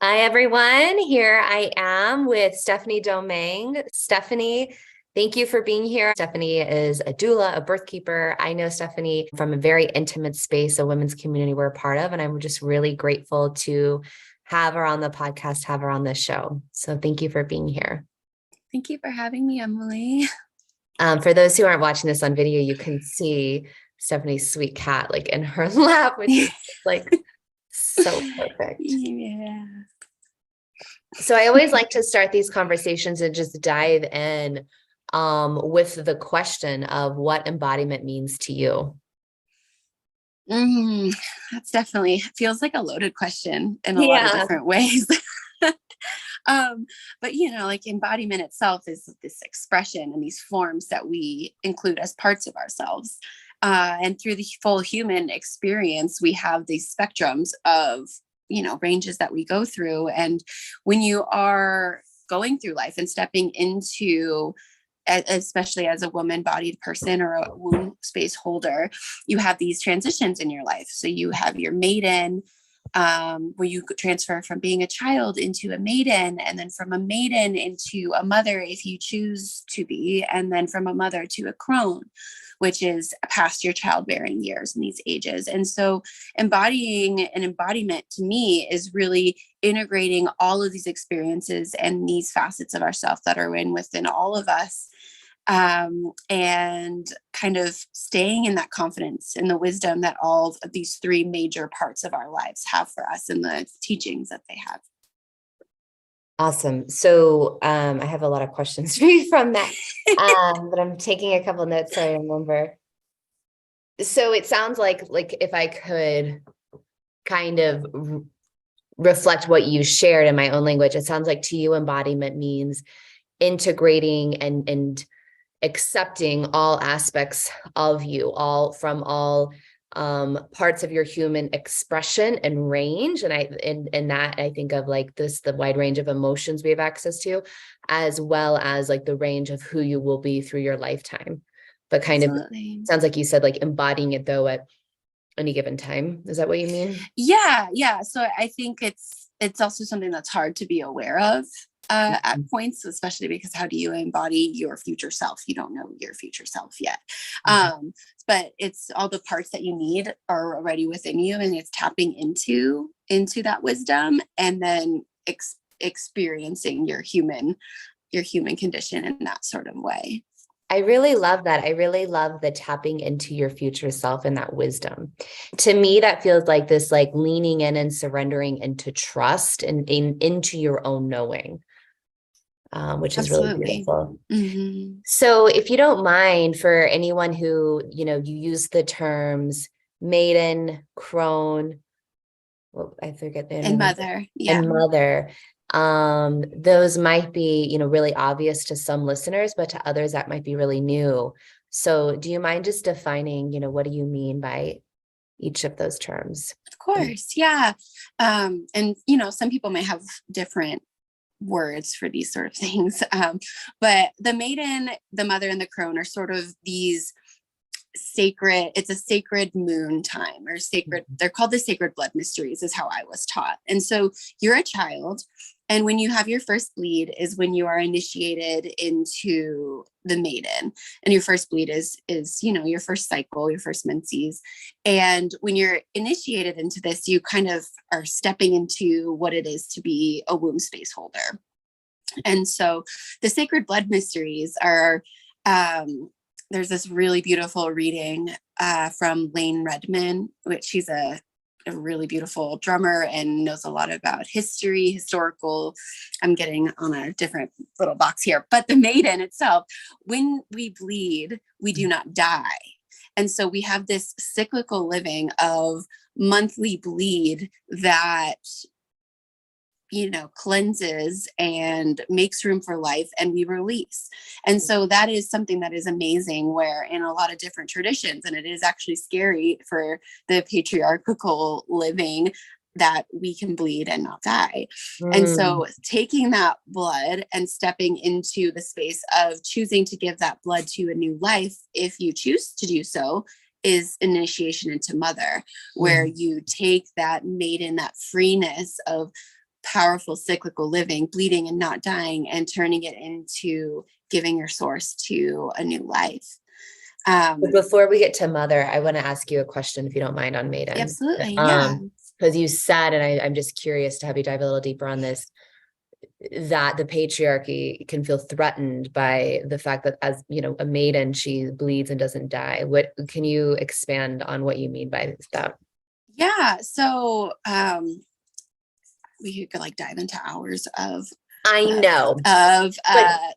Hi, everyone. Here I am with Stephanie Domingue. Stephanie, thank you for being here. Stephanie is a doula, a birth keeper. I know Stephanie from a very intimate space, a women's community we're a part of, and I'm just really grateful to have her on the podcast, have her on this show. So thank you for being here. Thank you for having me, Emily. For those who aren't watching this on video, you can see Stephanie's sweet cat like in her lap, which is like so perfect. Yeah. So I always like to start these conversations and just dive in with the question of what embodiment means to you. That's definitely feels like a loaded question in a lot of different ways. But like embodiment itself is this expression and these forms that we include as parts of ourselves. And through the full human experience, we have these spectrums of ranges that we go through. And when you are going through life and stepping into, especially as a woman-bodied person or a womb space holder, you have these transitions in your life. So you have your maiden, where you transfer from being a child into a maiden, and then from a maiden into a mother if you choose to be, and then from a mother to a crone, which is past your childbearing years in these ages. And so embodying an embodiment to me is really integrating all of these experiences and these facets of ourselves that are within all of us, and kind of staying in that confidence and the wisdom that all of these three major parts of our lives have for us and the teachings that they have. Awesome. So I have a lot of questions for you from that, but I'm taking a couple notes so I remember. So it sounds like if I could kind of reflect what you shared in my own language, it sounds like to you embodiment means integrating and accepting all aspects of you, all parts of your human expression and range. And that I think of like the wide range of emotions we have access to, as well as like the range of who you will be through your lifetime. But kind Absolutely. of sounds like you said, like embodying it though at any given time. Is that what you mean? Yeah. So I think it's also something that's hard to be aware of at points, especially because how do you embody your future self? You don't know your future self yet. But it's all the parts that you need are already within you, and it's tapping into that wisdom and then experiencing your human condition in that sort of way. I really love that. I really love the tapping into your future self and that wisdom. To me, that feels like this, like leaning in and surrendering into trust and into your own knowing, which is really beautiful. Mm-hmm. So if you don't mind, for anyone who, you use the terms maiden, crone, well, I forget the name. And mother. Yeah. And mother. Those might be, really obvious to some listeners, but to others that might be really new. So do you mind just defining, what do you mean by each of those terms? Of course. Yeah. And, some people may have different words for these sort of things. But the maiden, the mother, and the crone are sort of these sacred, it's a sacred moon time, or sacred, they're called the sacred blood mysteries is how I was taught. And so you're a child, and when you have your first bleed is when you are initiated into the maiden, and your first bleed is your first cycle, your first menses. And when you're initiated into this, you kind of are stepping into what it is to be a womb space holder. And so the sacred blood mysteries are, there's this really beautiful reading from Lane Redman, which she's a really beautiful drummer and knows a lot about historical. I'm getting on a different little box here, but the maiden itself, when we bleed, we do not die. And so we have this cyclical living of monthly bleed that cleanses and makes room for life, and we release. And so that is something that is amazing, where in a lot of different traditions, and it is actually scary for the patriarchal living, that we can bleed and not die. And so taking that blood and stepping into the space of choosing to give that blood to a new life, if you choose to do so, is initiation into mother, where you take that maiden, that freeness of powerful cyclical living, bleeding and not dying, and turning it into giving your source to a new life. But before we get to mother, I want to ask you a question, if you don't mind, on maiden. Absolutely. Yeah. Because you said, and I'm just curious to have you dive a little deeper on this, that the patriarchy can feel threatened by the fact that, as you know, a maiden, she bleeds and doesn't die. What can you expand on what you mean by that? Yeah. So we could like dive into hours of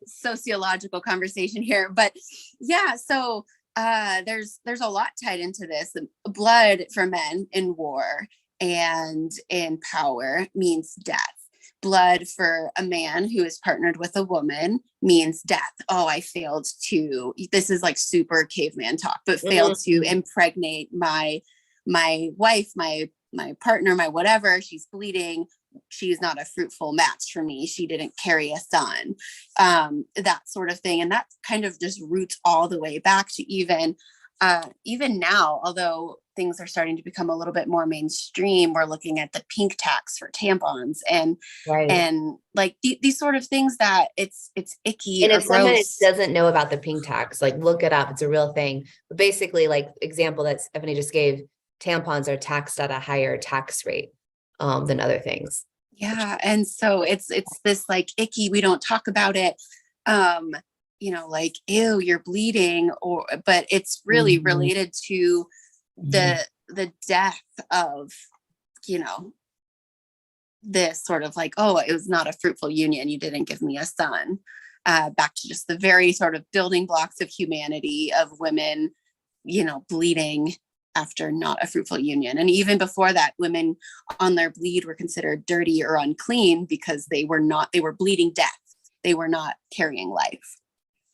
sociological conversation here, but yeah. So there's a lot tied into this. Blood for men in war and in power means death. Blood for a man who is partnered with a woman means death. Oh, I failed to, this is like super caveman talk, but failed to impregnate my wife, my partner, my whatever. She's bleeding. She's not a fruitful match for me. She didn't carry a son, that sort of thing. And that kind of just roots all the way back to even now, although things are starting to become a little bit more mainstream, we're looking at the pink tax for tampons and like these sort of things that it's icky. And or if someone gross. doesn't know about the pink tax, like look it up. It's a real thing. But basically, like example that Stephanie just gave, tampons are taxed at a higher tax rate than other things. Yeah. And so it's this like icky, we don't talk about it. Like, ew, you're bleeding, but it's really related to the death of, this sort of like, oh, it was not a fruitful union. You didn't give me a son. Back to just the very sort of building blocks of humanity of women, bleeding after not a fruitful union. And even before that, women on their bleed were considered dirty or unclean because they were bleeding death. They were not carrying life.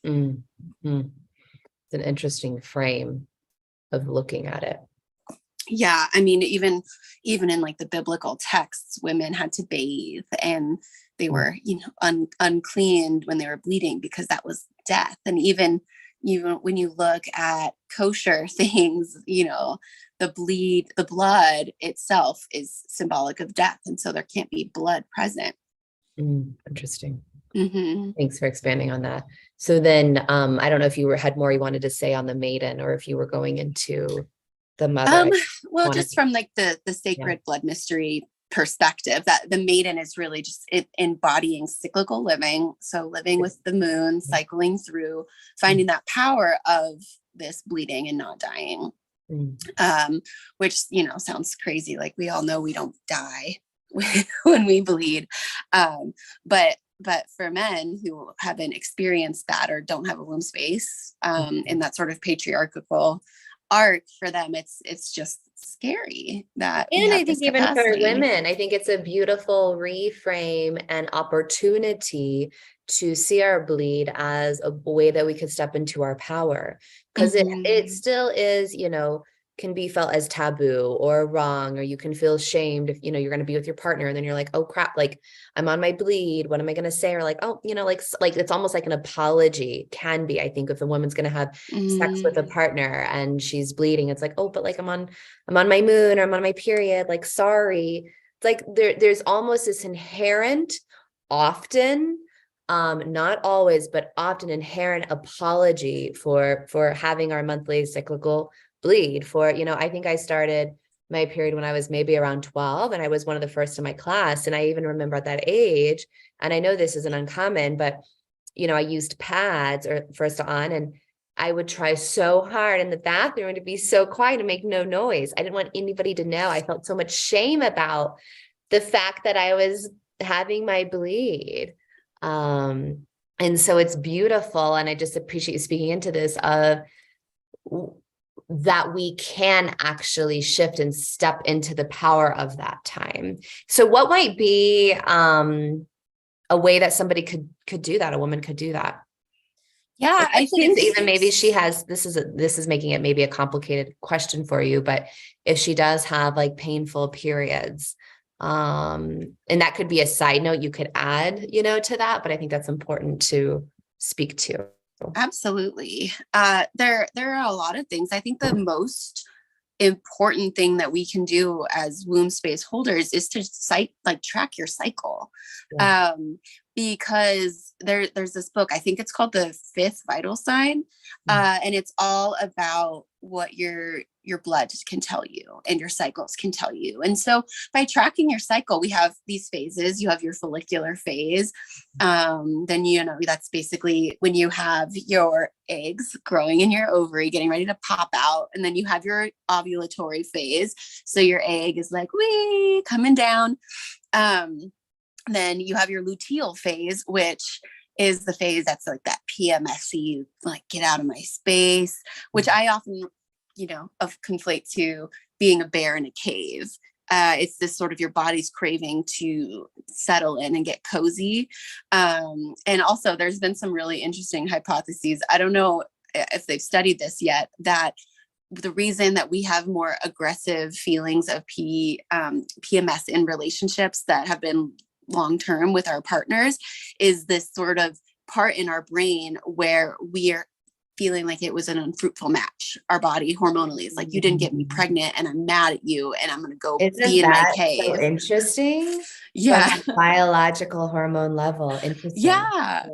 Mm-hmm. It's an interesting frame of looking at it. Yeah. I mean, even in like the biblical texts, women had to bathe and they were, unclean when they were bleeding because that was death. And even when you look at kosher things, the blood itself is symbolic of death. And so there can't be blood present. Interesting. Mm-hmm. Thanks for expanding on that. So then, I don't know if you had more you wanted to say on the maiden, or if you were going into the mother. Just from like the sacred blood mystery perspective, that the maiden is really just embodying cyclical living. So living with the moon, cycling through, finding that power of this bleeding and not dying, which, sounds crazy. Like we all know we don't die when we bleed. But for men who haven't experienced that or don't have a womb space in that sort of patriarchal arc, for them, it's just scary that. And I think even for women, I think it's a beautiful reframe and opportunity to see our bleed as a way that we could step into our power, because it still is, can be felt as taboo or wrong, or you can feel shamed if, you're going to be with your partner and then you're like, oh crap, like I'm on my bleed. What am I going to say? Or like, oh, like it's almost like an apology can be, I think, if a woman's going to have sex with a partner and she's bleeding, it's like, oh, but like I'm on my moon, or I'm on my period, like, sorry. It's like there's almost this inherent, often, not always, but often inherent apology for having our monthly cyclical bleed. For, I think I started my period when I was maybe around 12, and I was one of the first in my class. And I even remember at that age, and I know this isn't uncommon, but, I used pads or first on, and I would try so hard in the bathroom to be so quiet and make no noise. I didn't want anybody to know. I felt so much shame about the fact that I was having my bleed. And so it's beautiful. And I just appreciate you speaking into this of that we can actually shift and step into the power of that time. So what might be a way that somebody could do that, a woman could do that? Yeah, I think even maybe she has, this is making it maybe a complicated question for you, but if she does have like painful periods, and that could be a side note you could add, to that, but I think that's important to speak to. Absolutely. There are a lot of things. I think the most important thing that we can do as womb space holders is to track your cycle. Yeah. Because there's this book, I think it's called The Fifth Vital Sign. And it's all about what your blood can tell you and your cycles can tell you. And so by tracking your cycle, we have these phases. You have your follicular phase. Then, that's basically when you have your eggs growing in your ovary, getting ready to pop out. And then you have your ovulatory phase. So your egg is like, wee, coming down. Then you have your luteal phase, which is the phase that's like that PMSy, like get out of my space, which I often, conflate to being a bear in a cave. It's this sort of your body's craving to settle in and get cozy. And also there's been some really interesting hypotheses. I don't know if they've studied this yet, that the reason that we have more aggressive feelings of PMS in relationships that have been long-term with our partners is this sort of part in our brain where we are feeling like it was an unfruitful match. Our body hormonally is like, you didn't get me pregnant and I'm mad at you and I'm going to go be in my cave. So interesting. Yeah. From a biological hormone level. Interesting. Yeah.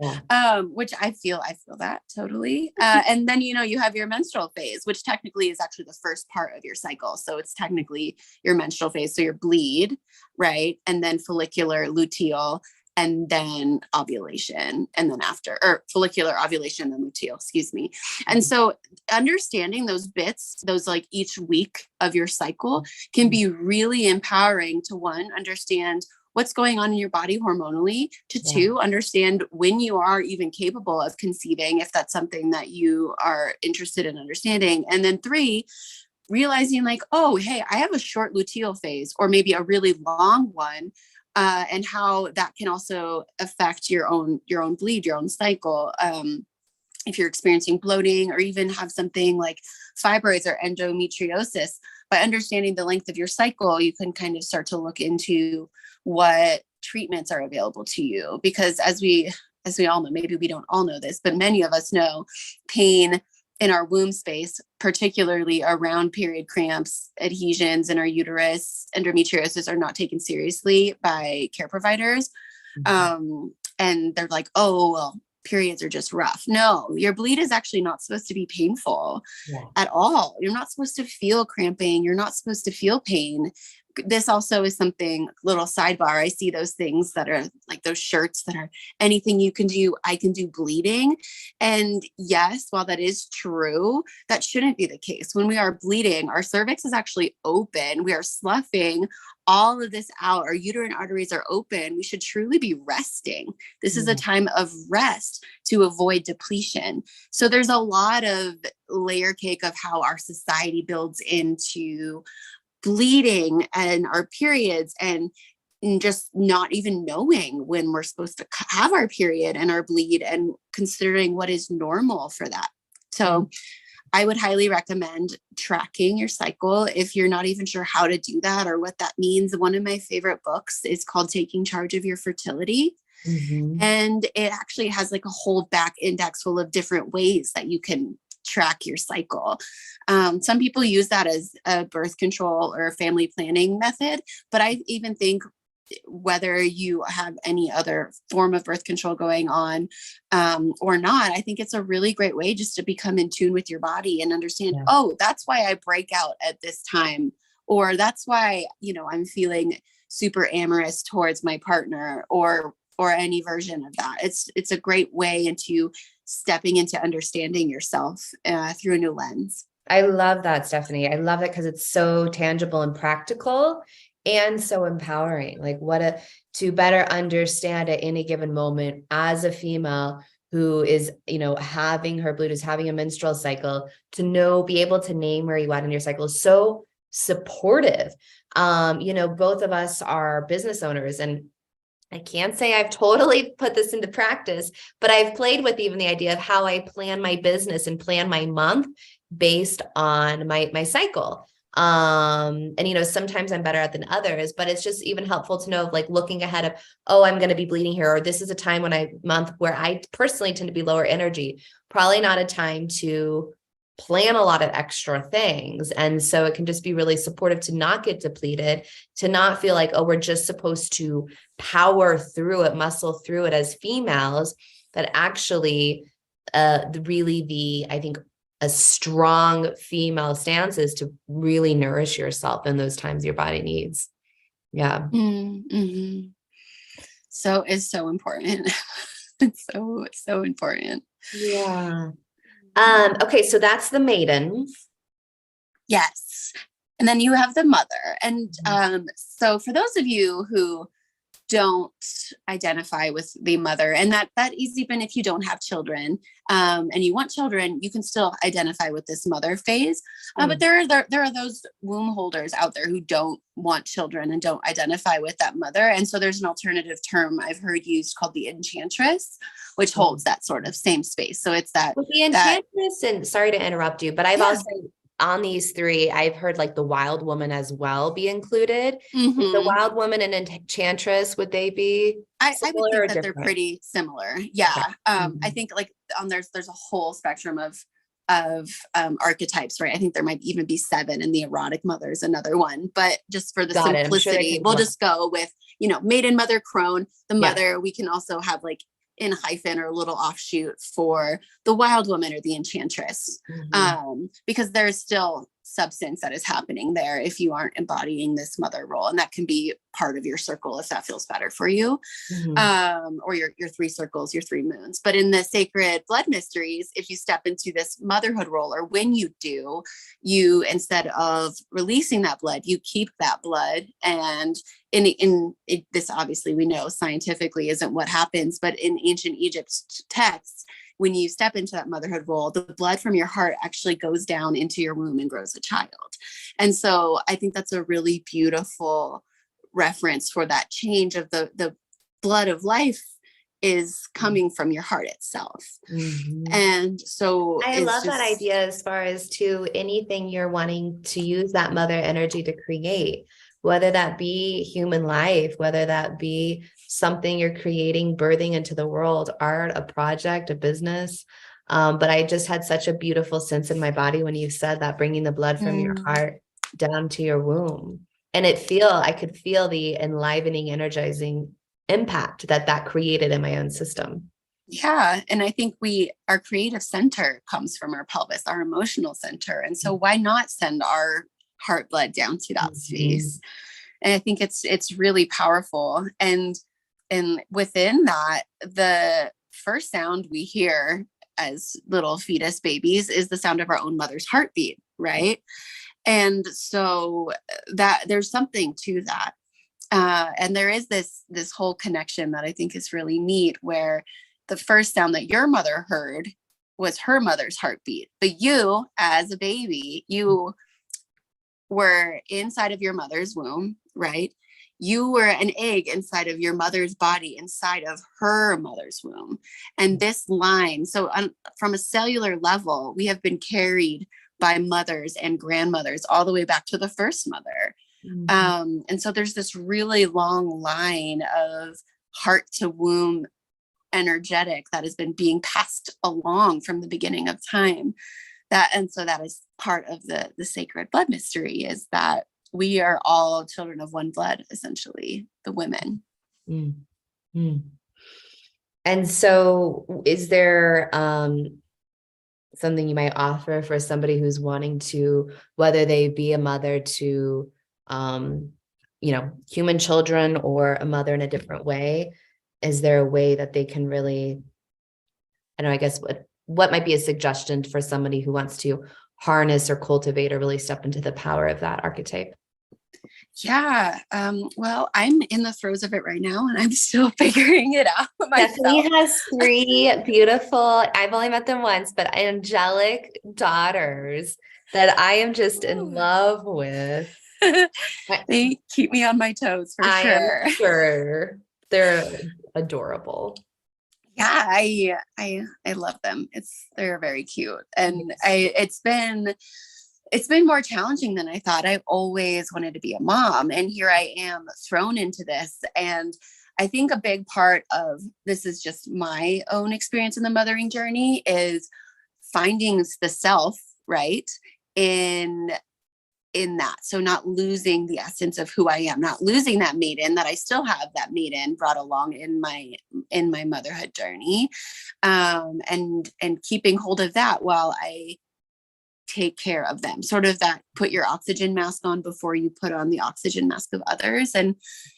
Which I feel that totally. And then, you have your menstrual phase, which technically is actually the first part of your cycle. So it's technically your menstrual phase. So your bleed, right? And then follicular, luteal, and then ovulation, and then or follicular, ovulation, then luteal, excuse me. And so understanding those bits, those like each week of your cycle can be really empowering to, one, understand what's going on in your body hormonally, to two, understand when you are even capable of conceiving, if that's something that you are interested in understanding. And then three, realizing like, oh, hey, I have a short luteal phase or maybe a really long one. And how that can also affect your own bleed, your own cycle. If you're experiencing bloating or even have something like fibroids or endometriosis, by understanding the length of your cycle, you can kind of start to look into what treatments are available to you. Because as we all know, maybe we don't all know this, but many of us know pain in our womb space, particularly around period cramps, adhesions in our uterus, endometriosis, are not taken seriously by care providers. And they're like, oh, well, periods are just rough. No, your bleed is actually not supposed to be painful at all. You're not supposed to feel cramping. You're not supposed to feel pain. This also is something, little sidebar. I see those things that are like those shirts that are anything you can do, I can do bleeding. And yes, while that is true, that shouldn't be the case. When we are bleeding, our cervix is actually open. We are sloughing all of this out. Our uterine arteries are open. We should truly be resting. This is a time of rest to avoid depletion. So there's a lot of layer cake of how our society builds into bleeding and our periods and just not even knowing when we're supposed to have our period and our bleed and considering what is normal for that. So I would highly recommend tracking your cycle if you're not even sure how to do that or what that means. One of my favorite books is called Taking Charge of Your Fertility. And it actually has like a whole back index full of different ways that you can track your cycle. Some people use that as a birth control or a family planning method, but I even think whether you have any other form of birth control going on or not, I think it's a really great way just to become in tune with your body and understand, oh, that's why I break out at this time, or that's why, I'm feeling super amorous towards my partner or any version of that. It's a great way into stepping into understanding yourself through a new lens. I love that, Stephanie. I love it because it's so tangible and practical and so empowering. Like to better understand at any given moment as a female who is, having her bleed, is having a menstrual cycle, to be able to name where you are in your cycle is so supportive. Both of us are business owners, and I can't say I've totally put this into practice, but I've played with even the idea of how I plan my business and plan my month based on my cycle. And sometimes I'm better at than others, but it's just even helpful to know, like, looking ahead of, oh, I'm going to be bleeding here, or this is a time month where I personally tend to be lower energy, probably not a time to plan a lot of extra things. And so it can just be really supportive to not get depleted, to not feel like, oh, we're just supposed to power through it, muscle through it as females, that actually I think a strong female stance is to really nourish yourself in those times your body needs. Yeah. Mm-hmm. So it's so important. It's so important. Yeah. Okay. So that's the maiden. Yes. And then you have the mother. And so for those of you who don't identify with the mother, and that is even if you don't have children, and you want children, you can still identify with this mother phase. But there are those womb holders out there who don't want children and don't identify with that mother. And so there's an alternative term I've heard used called the enchantress, which holds that sort of same space. So it's that with the enchantress, and sorry to interrupt you, but I've also on these three, I've heard like the wild woman as well be included. The wild woman and enchantress, would they be I would think that different? They're pretty similar. Yeah. Okay. I think like there's a whole spectrum of archetypes, right? I think there might even be 7, and the erotic mother is another one, but just for the simplicity, we'll just go with, maiden, mother, crone, the mother. We can also have like in hyphen or a little offshoot for the wild woman or the enchantress, because there's still substance that is happening there if you aren't embodying this mother role, and that can be part of your circle if that feels better for you, or your 3 circles, your 3 moons. But in the sacred blood mysteries, if you step into this motherhood role, or when you do, you, instead of releasing that blood, you keep that blood. And this obviously we know scientifically isn't what happens, but in ancient Egypt texts, when you step into that motherhood role, the blood from your heart actually goes down into your womb and grows a child. And so I think that's a really beautiful reference for that change of the blood of life is coming from your heart itself. And so I love that idea as far as to anything you're wanting to use that mother energy to create, whether that be human life, whether that be something you're creating, birthing into the world, art, a project, a business. But I just had such a beautiful sense in my body when you said that, bringing the blood from your heart down to your womb. And I could feel the enlivening, energizing impact that created in my own system. Yeah. And I think our creative center comes from our pelvis, our emotional center. And so why not send our heart blood down to that space? And I think it's really powerful. And within that, the first sound we hear as little fetus babies is the sound of our own mother's heartbeat, right? And so that there's something to that. And there is this whole connection that I think is really neat, where the first sound that your mother heard was her mother's heartbeat. But you, as a baby, you were inside of your mother's womb, right? You were an egg inside of your mother's body, inside of her mother's womb. And this line, so from a cellular level, we have been carried by mothers and grandmothers all the way back to the first mother. And so there's this really long line of heart to womb energetic that has been being passed along from the beginning of time. And so that is part of the sacred blood mystery, is that we are all children of one blood, essentially, the women. And so is there something you might offer for somebody who's wanting to, whether they be a mother to human children or a mother in a different way? Is there a way that they can really, I guess what might be a suggestion for somebody who wants to harness or cultivate or really step into the power of that archetype? Yeah. Well, I'm in the throes of it right now, and I'm still figuring it out myself. Stephanie has 3 beautiful, I've only met them once, but angelic daughters that I am just in love with. They keep me on my toes for sure. I'm sure. They're adorable. Yeah, I love them. They're very cute. And it's been more challenging than I thought. I've always wanted to be a mom, and here I am thrown into this. And I think a big part of this is just my own experience in the mothering journey is finding the self right? In that. So not losing the essence of who I am, not losing that maiden, that I still have that maiden brought along in my motherhood journey. And keeping hold of that while I take care of them, sort of that put your oxygen mask on before you put on the oxygen mask of others. And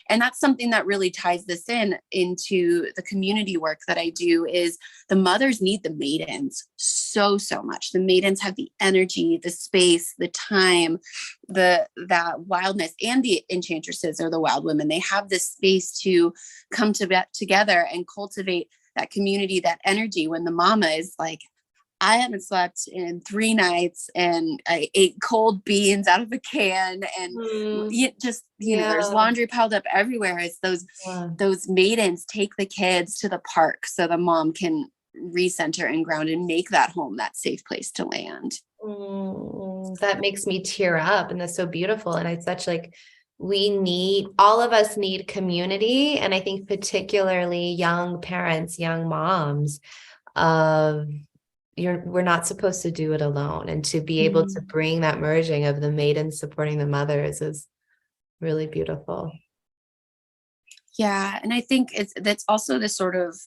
that's something that really ties this into the community work that I do. Is the mothers need the maidens so much. The maidens have the energy, the space, the time, that wildness, and the enchantresses or the wild women. They have this space to come together and cultivate that community, that energy. When the mama is like, I haven't slept in 3 nights and I ate cold beans out of a can, and there's laundry piled up everywhere. It's those maidens take the kids to the park so the mom can recenter and ground and make that home that safe place to land. That makes me tear up, and that's so beautiful. And it's such like, all of us need community. And I think particularly young parents, young moms, we're not supposed to do it alone, and to be able to bring that merging of the maidens supporting the mothers is really beautiful. Yeah. And I think that's also this sort of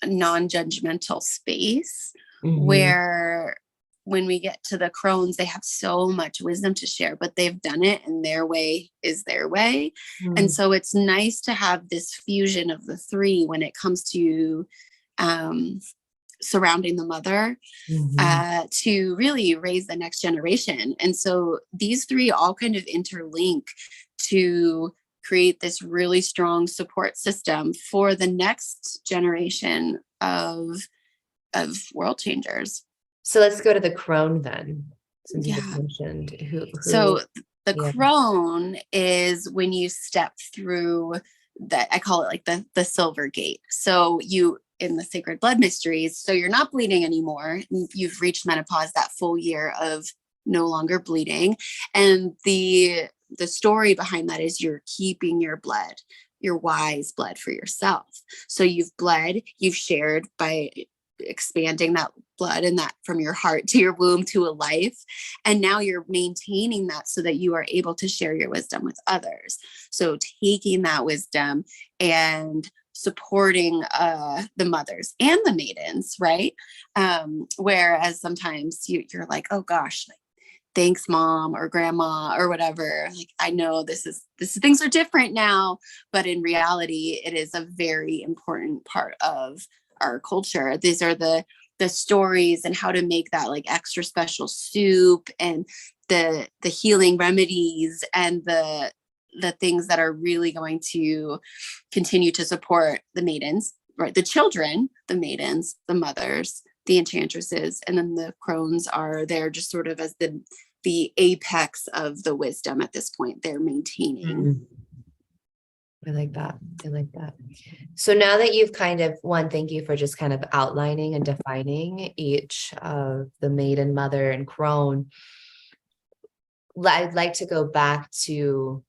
non-judgmental space where when we get to the crones, they have so much wisdom to share, but they've done it and their way is their way. And so it's nice to have this fusion of the 3 when it comes to surrounding the mother to really raise the next generation. And so these 3 all kind of interlink to create this really strong support system for the next generation of world changers. So let's go to the crone then, since you just mentioned who. So the crone is when you step through that, I call it like the silver gate. So you, in the sacred blood mysteries, so you're not bleeding anymore. You've reached menopause, that full year of no longer bleeding. And the story behind that is you're keeping your blood, your wise blood, for yourself. So you've bled, you've shared by expanding that blood and that from your heart to your womb to a life. And now you're maintaining that so that you are able to share your wisdom with others. So taking that wisdom and supporting the mothers and the maidens, right? Whereas sometimes you're like, oh gosh, like, thanks mom or grandma or whatever. Like, I know this is things are different now, but in reality, it is a very important part of our culture. These are the stories and how to make that like extra special soup, and the healing remedies, and the things that are really going to continue to support the maidens, right? The children, the maidens, the mothers, the enchantresses, and then the crones are there just sort of as the apex of the wisdom at this point. They're maintaining. I like that. So now that you've kind of, thank you for just kind of outlining and defining each of the maiden, mother, and crone. I'd like to go back to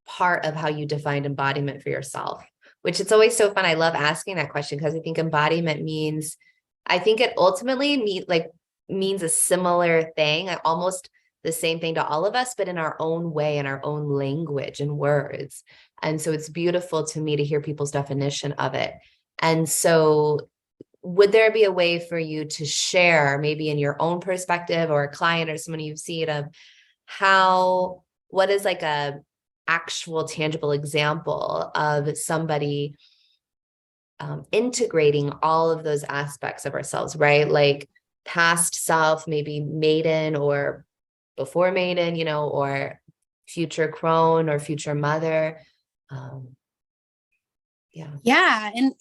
part of how you defined embodiment for yourself, which it's always so fun. I love asking that question because I think embodiment means, I think it ultimately means a similar thing, almost the same thing to all of us, but in our own way, in our own language and words. And so it's beautiful to me to hear people's definition of it. And so would there be a way for you to share, maybe in your own perspective or a client or someone you've seen, of what is like a actual tangible example of somebody integrating all of those aspects of ourselves, right? Like past self, maybe maiden or before maiden, or future crone or future mother. Yeah. And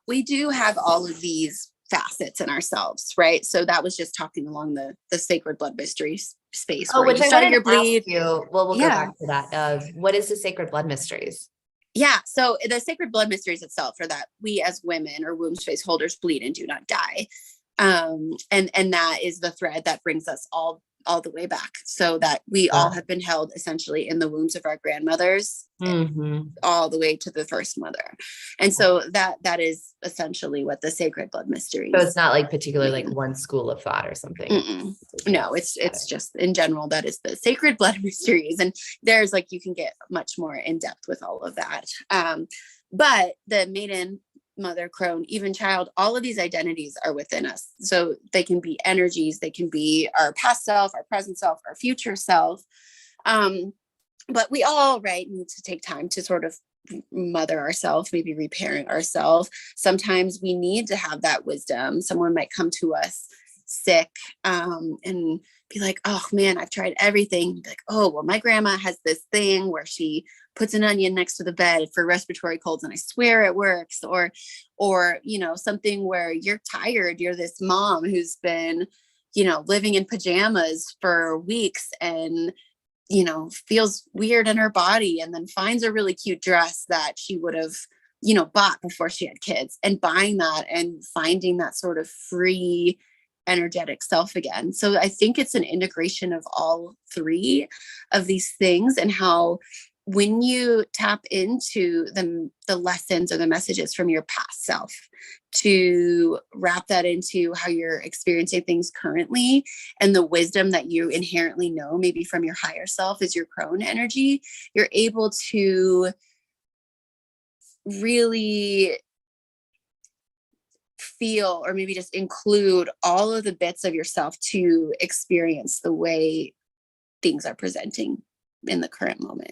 we do have all of these facets in ourselves, right? So that was just talking along the sacred blood mysteries space. Oh, which I started wanted your to bleed. ask you. Well, we'll go back to that. Of what is the sacred blood mysteries? Yeah. So the sacred blood mysteries itself are that we as women or womb space holders bleed and do not die. And that is the thread that brings us all all the way back, so that we all have been held essentially in the wombs of our grandmothers all the way to the first mother. And so that is essentially what the sacred blood mysteries. So it's not like particularly like one school of thought or something. No, it's just in general, that is the sacred blood mysteries. And there's like, you can get much more in depth with all of that. But the maiden, mother, crone, even child, all of these identities are within us. So they can be energies, they can be our past self, our present self, our future self. But we all, right, need to take time to sort of mother ourselves, maybe reparent ourselves. Sometimes we need to have that wisdom. Someone might come to us sick and be like, oh man, I've tried everything. Be like, oh, well, my grandma has this thing where she puts an onion next to the bed for respiratory colds, and I swear it works. Or, you know, something where you're tired. You're this mom who's been, you know, living in pajamas for weeks and, you know, feels weird in her body, and then finds a really cute dress that she would have, you know, bought before she had kids, and buying that and finding that sort of free, energetic self again. So I think it's an integration of all three of these things, and how when you tap into the lessons or the messages from your past self to wrap that into how you're experiencing things currently, and the wisdom that you inherently know, maybe from your higher self is your crone energy, you're able to really feel, or maybe just include all of the bits of yourself to experience the way things are presenting in the current moment.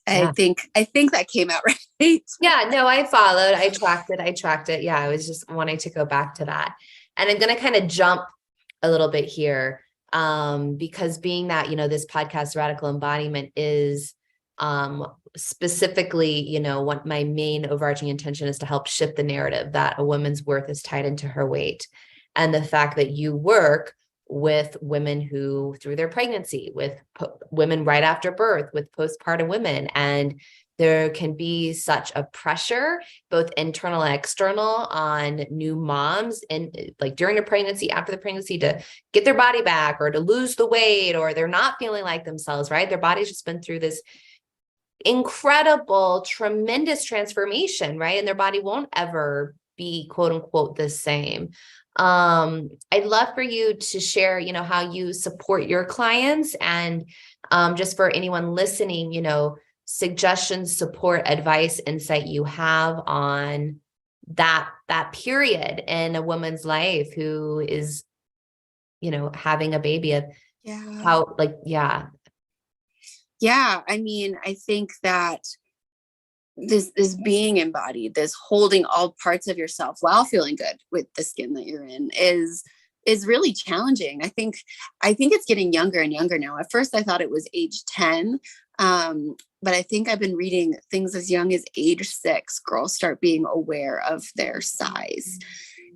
I think that came out right. Yeah, no, I followed. I tracked it. Yeah, I was just wanting to go back to that. And I'm going to kind of jump a little bit here because being that, you know, this podcast, Radical Embodiment, is specifically, you know, what my main overarching intention is to help shift the narrative that a woman's worth is tied into her weight. And the fact that you work with women who, through their pregnancy, with women right after birth, with postpartum women, and there can be such a pressure, both internal and external, on new moms, and like during a pregnancy, after the pregnancy, to get their body back or to lose the weight, or they're not feeling like themselves, right? Their body's just been through this incredible, tremendous transformation, right? And their body won't ever be quote unquote the same. I'd love for you to share, you know, how you support your clients, and just for anyone listening, you know, suggestions, support, advice, insight you have on that period in a woman's life who is, you know, having a baby. How, like, yeah. I mean, I think that this being embodied, this holding all parts of yourself while feeling good with the skin that you're in is really challenging. I think it's getting younger and younger now. At first I thought it was age 10. But I think I've been reading things as young as age 6, girls start being aware of their size.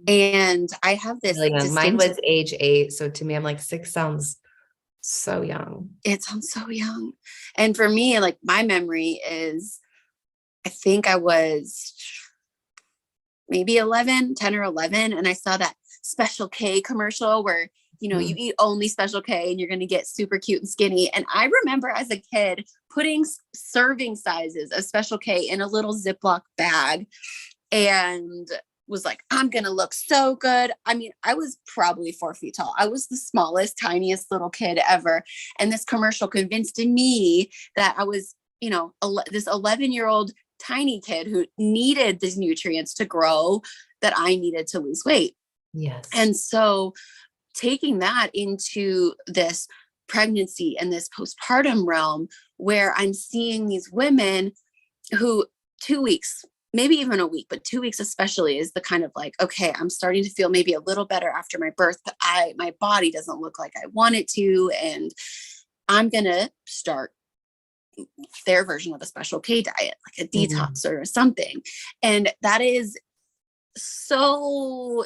And I have this, mine was age 8. So to me, I'm like, 6 sounds so young. It sounds so young. And for me, like, my memory is, I think I was maybe 10 or 11. And I saw that Special K commercial where, you know, you eat only Special K and you're going to get super cute and skinny. And I remember as a kid putting serving sizes of Special K in a little Ziploc bag and was like, I'm going to look so good. I mean, I was probably 4 feet tall. I was the smallest, tiniest little kid ever. And this commercial convinced me that I was, you know, this 11-year-old tiny kid who needed these nutrients to grow, that I needed to lose weight. Yes. And so taking that into this pregnancy and this postpartum realm, where I'm seeing these women who 2 weeks, maybe even a week, but 2 weeks especially, is the kind of like, okay, I'm starting to feel maybe a little better after my birth, but my body doesn't look like I want it to. And I'm going to start their version of a Special K diet, like a detox or something. And that is so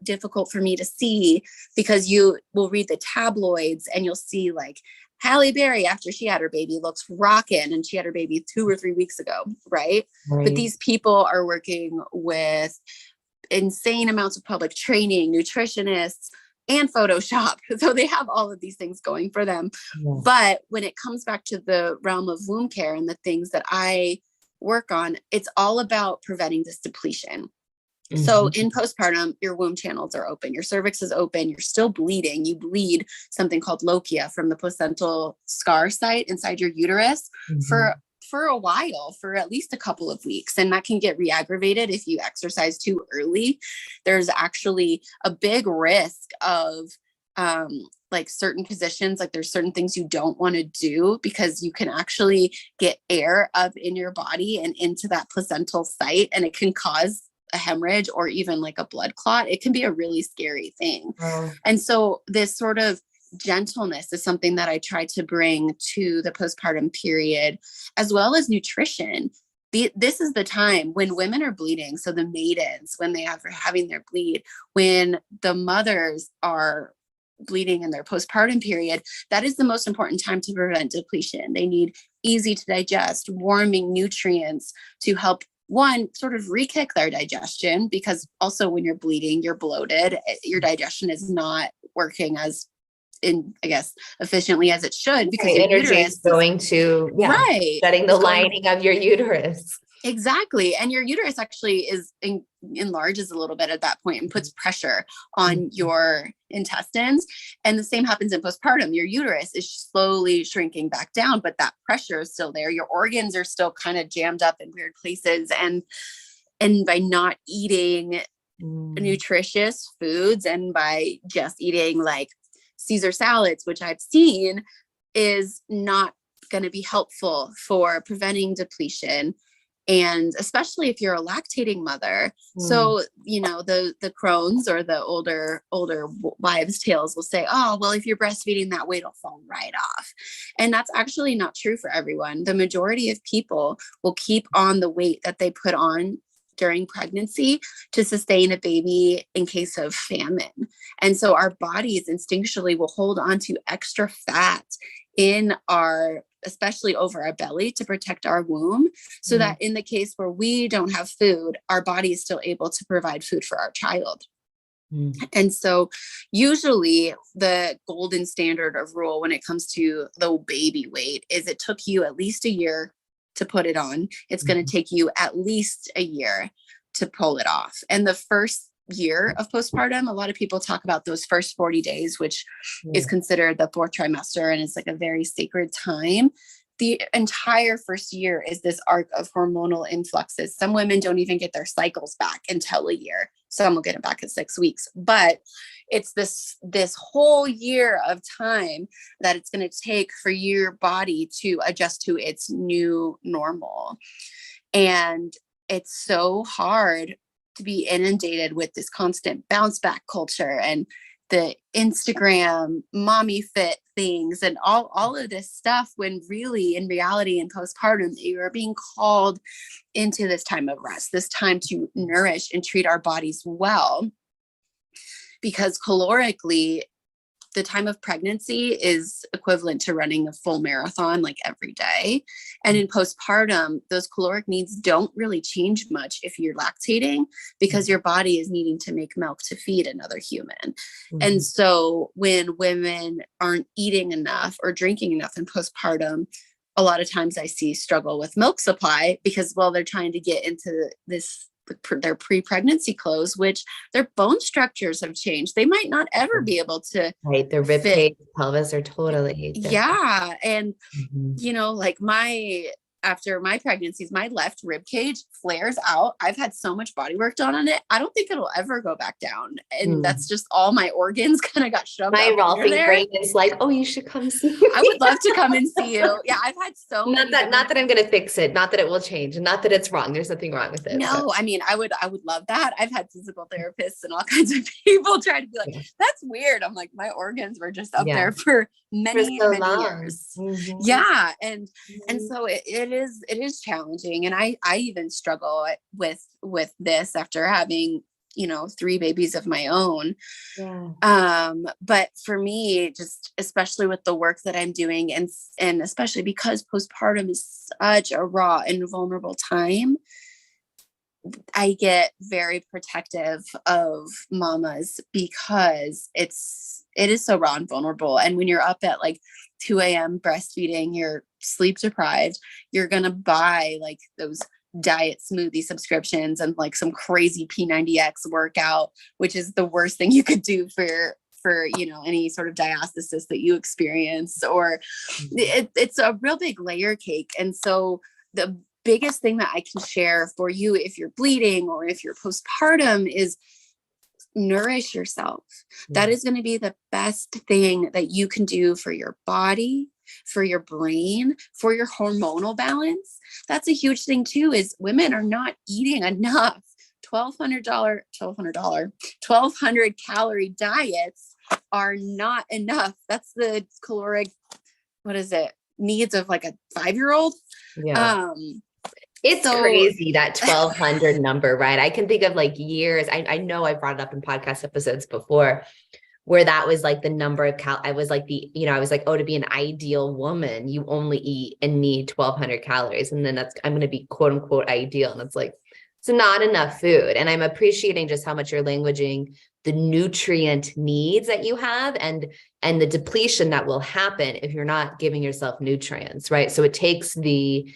difficult for me to see, because you will read the tabloids and you'll see like Halle Berry, after she had her baby, looks rockin', and she had her baby 2 or 3 weeks ago. Right. But these people are working with insane amounts of public training, nutritionists, and Photoshop. So they have all of these things going for them. Yeah. But when it comes back to the realm of womb care and the things that I work on, it's all about preventing this depletion. So in postpartum, your womb channels are open, your cervix is open, you're still bleeding. You bleed something called lochia from the placental scar site inside your uterus for a while, for at least a couple of weeks. And that can get re-aggravated if you exercise too early. There's actually a big risk of like certain positions, like there's certain things you don't want to do because you can actually get air up in your body and into that placental site, and it can cause a hemorrhage or even like a blood clot. It can be a really scary thing. Wow. And so this sort of gentleness is something that I try to bring to the postpartum period, as well as nutrition. This is the time when women are bleeding. So the maidens, when they are having their bleed, when the mothers are bleeding in their postpartum period, that is the most important time to prevent depletion. They need easy to digest, warming nutrients to help one, sort of re-kick their digestion, because also when you're bleeding, you're bloated, your digestion is not working as efficiently as it should, because your energy uterus is going to setting the lining of your uterus. Exactly. And your uterus actually is enlarges a little bit at that point and puts pressure on your intestines. And the same happens in postpartum. Your uterus is slowly shrinking back down, but that pressure is still there. Your organs are still kind of jammed up in weird places. And by not eating nutritious foods, and by just eating like Caesar salads, which I've seen is not going to be helpful for preventing depletion. And especially if you're a lactating mother. So, you know, the crones or the older wives' tales will say, oh, well, if you're breastfeeding, that weight will fall right off. And that's actually not true for everyone. The majority of people will keep on the weight that they put on during pregnancy to sustain a baby in case of famine. And so our bodies instinctually will hold on to extra fat in our, especially over our belly, to protect our womb, so that in the case where we don't have food, our body is still able to provide food for our child. And so usually the golden standard of rule when it comes to the baby weight is it took you at least a year to put it on. It's going to take you at least a year to pull it off. And the first year of postpartum, a lot of people talk about those first 40 days, which is considered the fourth trimester, and it's like a very sacred time. The entire first year is this arc of hormonal influxes. Some women don't even get their cycles back until a year. Some will get it back at 6 weeks, but it's this whole year of time that it's going to take for your body to adjust to its new normal. And it's so hard to be inundated with this constant bounce back culture and the Instagram mommy fit things and all of this stuff, when really in reality in postpartum, you are being called into this time of rest, this time to nourish and treat our bodies well. Because calorically, the time of pregnancy is equivalent to running a full marathon like every day. And in postpartum, those caloric needs don't really change much if you're lactating, because your body is needing to make milk to feed another human. And so when women aren't eating enough or drinking enough in postpartum, a lot of times I see struggle with milk supply, because, well, they're trying to get into their pre-pregnancy clothes, which their bone structures have changed. They might not ever be able to. Right. Their rib cage, pelvis are totally different. Yeah. And, you know, like after my pregnancies, my left rib cage flares out. I've had so much body work done on it. I don't think it'll ever go back down. And that's just all my organs kind of got shoved my up Rolfing there. brain is like, oh, you should come see me. I would love to come and see you. Yeah. I've had so not that I'm going to fix it. Not that it will change, and not that it's wrong. There's nothing wrong with it. No, I mean, I would love that. I've had physical therapists and all kinds of people try to be like, that's weird. I'm like, my organs were just up there for many years. Yeah. And so it is challenging. And I even struggle with this after having, 3 babies of my own. Yeah. But for me, just especially with the work that I'm doing, and especially because postpartum is such a raw and vulnerable time, I get very protective of mamas because it is so raw and vulnerable. And when you're up at like 2 a.m. breastfeeding, you're sleep deprived, you're going to buy like those diet smoothie subscriptions and like some crazy P90X workout, which is the worst thing you could do for any sort of diastasis that you experience, or it's a real big layer cake. And so the biggest thing that I can share for you, if you're bleeding or if you're postpartum, is nourish yourself. That is going to be the best thing that you can do for your body, for your brain, for your hormonal balance. That's a huge thing too, is women are not eating enough. $1,200 calorie diets are not enough. That's the caloric, needs of like a 5-year-old. Yeah. It's crazy, that 1,200 number, right? I can think of like years. I know I brought it up in podcast episodes before, where that was like the number of I was like oh, to be an ideal woman, you only eat and need 1,200 calories. And then I'm going to be quote unquote ideal. And it's like, it's not enough food. And I'm appreciating just how much you're languaging the nutrient needs that you have and the depletion that will happen if you're not giving yourself nutrients, right? So it takes the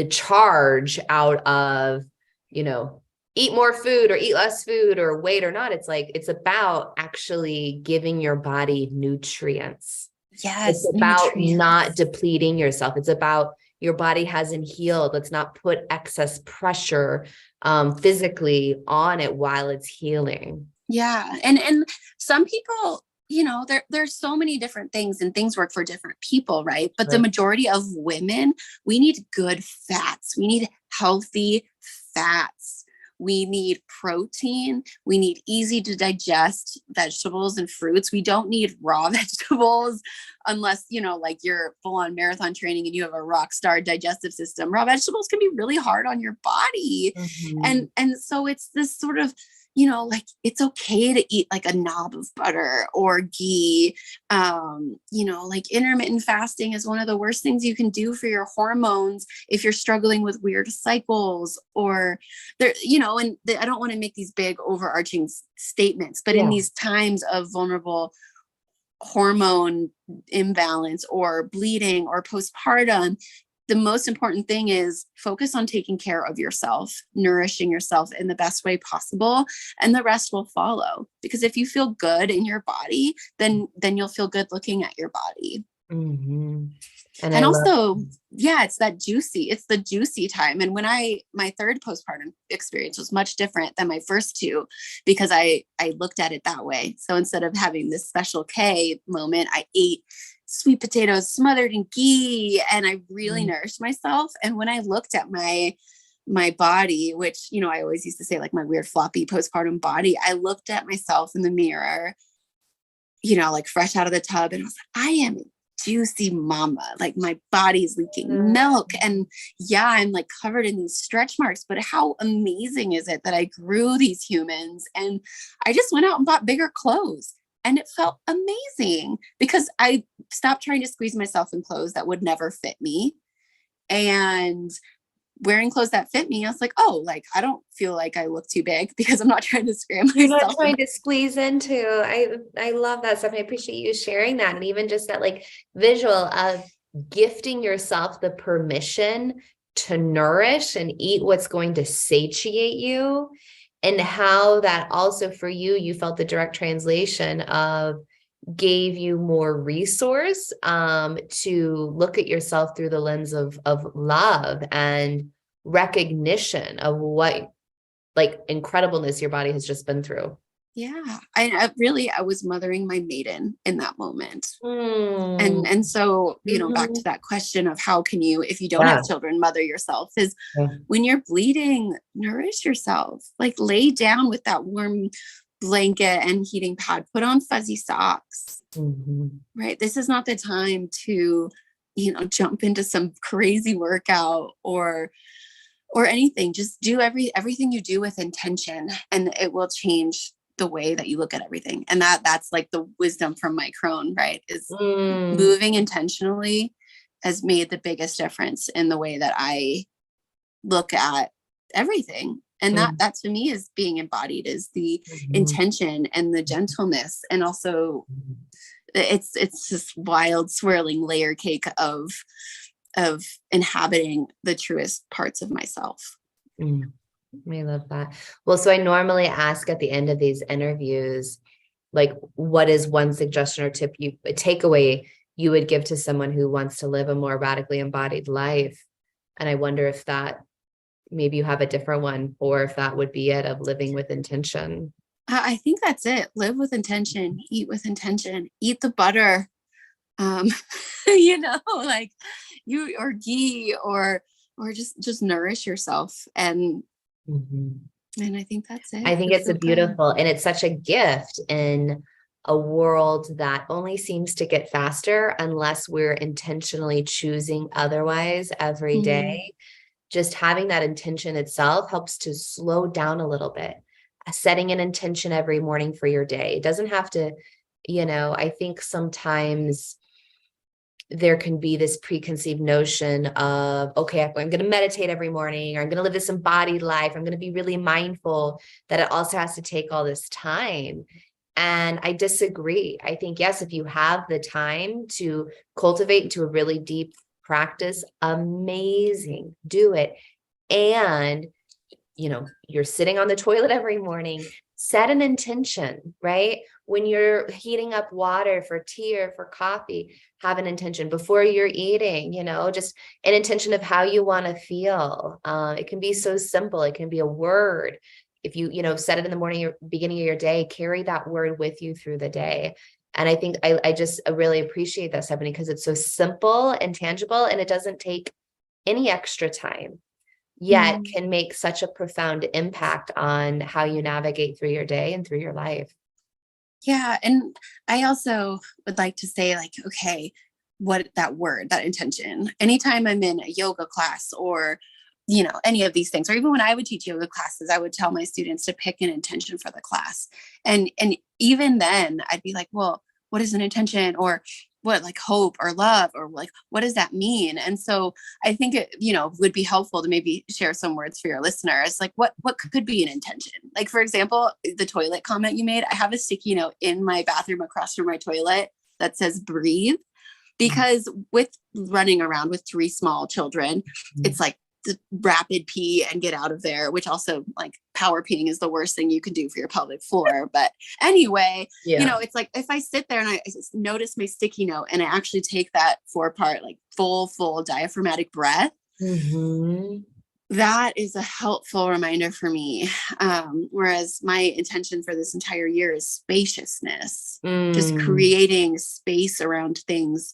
charge out of, eat more food or eat less food or weight or not. It's like, it's about actually giving your body nutrients. Yes. It's about not depleting yourself. It's about your body hasn't healed. Let's not put excess pressure physically on it while it's healing. Yeah. And some people, there's so many different things and things work for different people, right? But the majority of women, we need good fats. We need healthy fats. We need protein. We need easy to digest vegetables and fruits. We don't need raw vegetables unless, like you're full on marathon training and you have a rock star digestive system. Raw vegetables can be really hard on your body. Mm-hmm. And so it's this sort of, like it's okay to eat like a knob of butter or ghee. Like intermittent fasting is one of the worst things you can do for your hormones if you're struggling with weird cycles or there, I don't want to make these big overarching statements, but in these times of vulnerable hormone imbalance or bleeding or postpartum, the most important thing is focus on taking care of yourself, nourishing yourself in the best way possible, and the rest will follow. Because if you feel good in your body, then you'll feel good looking at your body. Mm-hmm. And also, it's the juicy time. And when my third postpartum experience was much different than my first two, because I looked at it that way. So instead of having this special K moment, I ate sweet potatoes smothered in ghee and I really nourished myself. And when I looked at my body, which, I always used to say like my weird floppy postpartum body, I looked at myself in the mirror, like fresh out of the tub. And I was like, I am a juicy mama. Like my body's leaking milk. And I'm like covered in these stretch marks, but how amazing is it that I grew these humans? And I just went out and bought bigger clothes. And it felt amazing because I stopped trying to squeeze myself in clothes that would never fit me. And wearing clothes that fit me, I was like, oh, like, I don't feel like I look too big because I'm not trying to scram myself. You're not trying to squeeze into. I love that stuff. I appreciate you sharing that. And even just that like visual of gifting yourself the permission to nourish and eat what's going to satiate you. And how that also for you felt the direct translation of gave you more resource to look at yourself through the lens of love and recognition of what like incredibleness your body has just been through. Yeah. I was mothering my maiden in that moment. And so, back to that question of how can you, if you don't have children, mother yourself is when you're bleeding, nourish yourself, like lay down with that warm blanket and heating pad, put on fuzzy socks, right? This is not the time to, jump into some crazy workout or anything. Just do everything you do with intention and it will change the way that you look at everything. And that's like the wisdom from my crone, right? Is moving intentionally has made the biggest difference in the way that I look at everything. And that to me is being embodied, is the intention and the gentleness. And also it's this wild swirling layer cake of inhabiting the truest parts of myself. I love that. Well, so I normally ask at the end of these interviews, like, what is one suggestion or tip a takeaway you would give to someone who wants to live a more radically embodied life? And I wonder if that maybe you have a different one, or if that would be it, of living with intention. I think that's it. Live with intention, eat with intention, eat the butter, like or ghee, or just nourish yourself. And I think that's it. I think it's a beautiful, and it's such a gift in a world that only seems to get faster unless we're intentionally choosing otherwise every day. Just having that intention itself helps to slow down a little bit. Setting an intention every morning for your day. It doesn't have to, I think sometimes there can be this preconceived notion of, okay, I'm going to meditate every morning, or I'm going to live this embodied life. I'm going to be really mindful, that it also has to take all this time. And I disagree. I think, yes, if you have the time to cultivate into a really deep practice, amazing, do it. And, you're sitting on the toilet every morning, set an intention, right? When you're heating up water for tea or for coffee, have an intention. Before you're eating, just an intention of how you want to feel. It can be so simple. It can be a word. If you, set it in the morning or beginning of your day, carry that word with you through the day. And I think I just really appreciate that, Stephanie, because it's so simple and tangible, and it doesn't take any extra time, yet can make such a profound impact on how you navigate through your day and through your life. Yeah. And I also would like to say, like, okay, what that word, that intention, anytime I'm in a yoga class or, any of these things, or even when I would teach yoga classes, I would tell my students to pick an intention for the class. And even then I'd be like, well, what is an intention? Or what, like hope or love, or like, what does that mean? And so I think it, would be helpful to maybe share some words for your listeners. Like what could be an intention? Like, for example, the toilet comment you made, I have a sticky note in my bathroom across from my toilet that says breathe, because with running around with 3 small children, it's like the rapid pee and get out of there, which also, like, power peeing is the worst thing you can do for your pelvic floor. But anyway, it's like, if I sit there and I just notice my sticky note and I actually take that 4-part, like full diaphragmatic breath, that is a helpful reminder for me. Whereas my intention for this entire year is spaciousness, just creating space around things.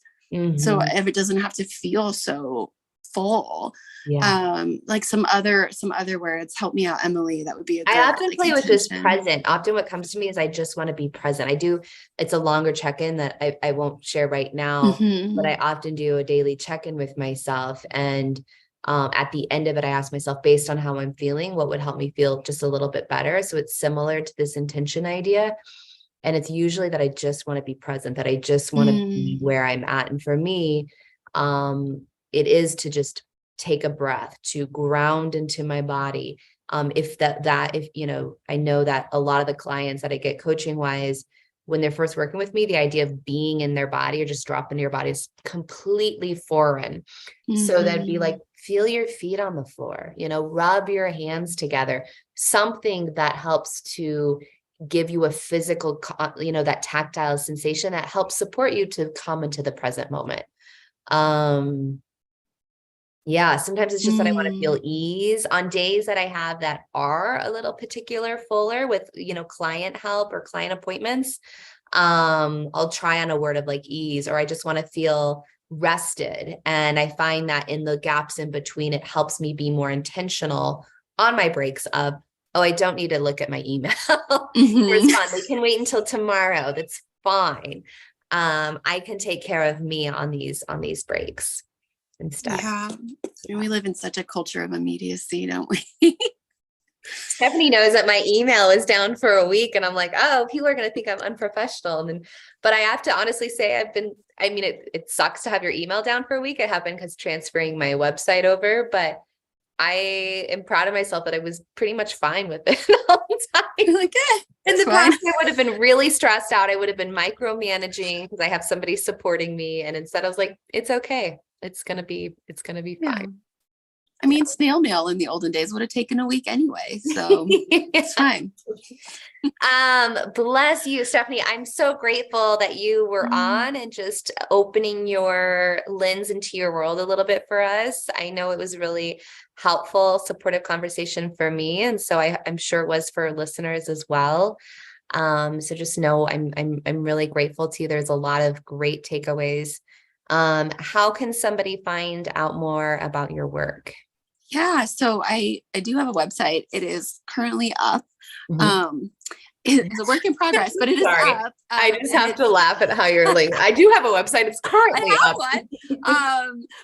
So if it doesn't have to feel so full, like some other words, help me out, Emily. That would be a good, I often like, play intention. with this present. Often what comes to me is I just want to be present. It's a longer check-in that I won't share right now, but I often do a daily check-in with myself. And at the end of it, I ask myself, based on how I'm feeling, what would help me feel just a little bit better? So it's similar to this intention idea. And it's usually that I just want to be present, that I just want to be where I'm at. And for me, it is to just take a breath, to ground into my body. I know that a lot of the clients that I get coaching wise, when they're first working with me, the idea of being in their body or just dropping your body is completely foreign. So that'd be like, feel your feet on the floor, rub your hands together, something that helps to give you a physical, that tactile sensation that helps support you to come into the present moment. Sometimes it's just that I want to feel ease on days that I have that are a little particular fuller with, client help or client appointments. I'll try on a word of like ease, or I just want to feel rested. And I find that in the gaps in between, it helps me be more intentional on my breaks of, oh, I don't need to look at my email to respond. We can wait until tomorrow. That's fine. I can take care of me on these breaks instead. Yeah. We live in such a culture of immediacy, don't we? Stephanie knows that my email is down for a week, and I'm like, oh, people are going to think I'm unprofessional. But I have to honestly say it sucks to have your email down for a week. I have been transferring my website over, but I am proud of myself that I was pretty much fine with it all the time. You're like, In it's the fine. past, I would have been really stressed out. I would have been micromanaging because I have somebody supporting me. And instead I was like, it's okay. It's gonna be Yeah. fine. I mean, snail mail in the olden days would have taken a week anyway. So it's fine. Bless you, Stephanie. I'm so grateful that you were on and just opening your lens into your world a little bit for us. I know it was really helpful, supportive conversation for me. And so I'm sure it was for listeners as well. So just know I'm really grateful to you. There's a lot of great takeaways. How can somebody find out more about your work? Yeah. So I do have a website. It is currently up. Mhm. It's a work in progress, but it is Sorry. up. I just have to laugh at how you're like, I do have a website. It's currently I up. have one.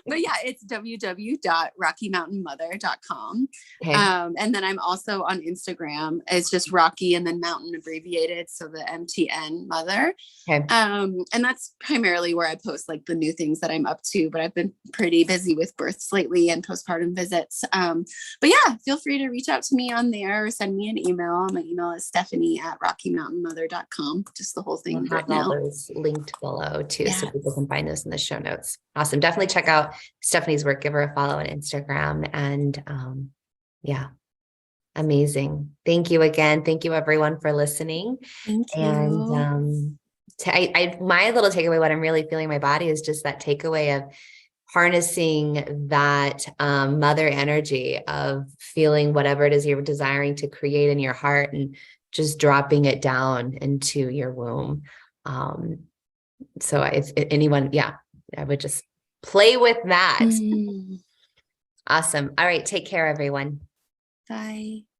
But yeah, it's www.rockymountainmother.com. Okay. And then I'm also on Instagram. It's just Rocky and then Mountain abbreviated. So the MTN Mother. Okay. And that's primarily where I post like the new things that I'm up to, but I've been pretty busy with births lately and postpartum visits. But yeah, feel free to reach out to me on there or send me an email. My email is stephanie@rockymountainmother.com. Just the whole thing. We'll have all those linked below too, so people can find those in the show notes. Awesome. Definitely check out Stephanie's work. Give her a follow on Instagram. And yeah, amazing. Thank you again. Thank you everyone for listening. Thank you. And my little takeaway, what I'm really feeling in my body is just that takeaway of harnessing that mother energy of feeling whatever it is you're desiring to create in your heart and just dropping it down into your womb. So if anyone, I would just play with that. Awesome. All right. Take care, everyone. Bye.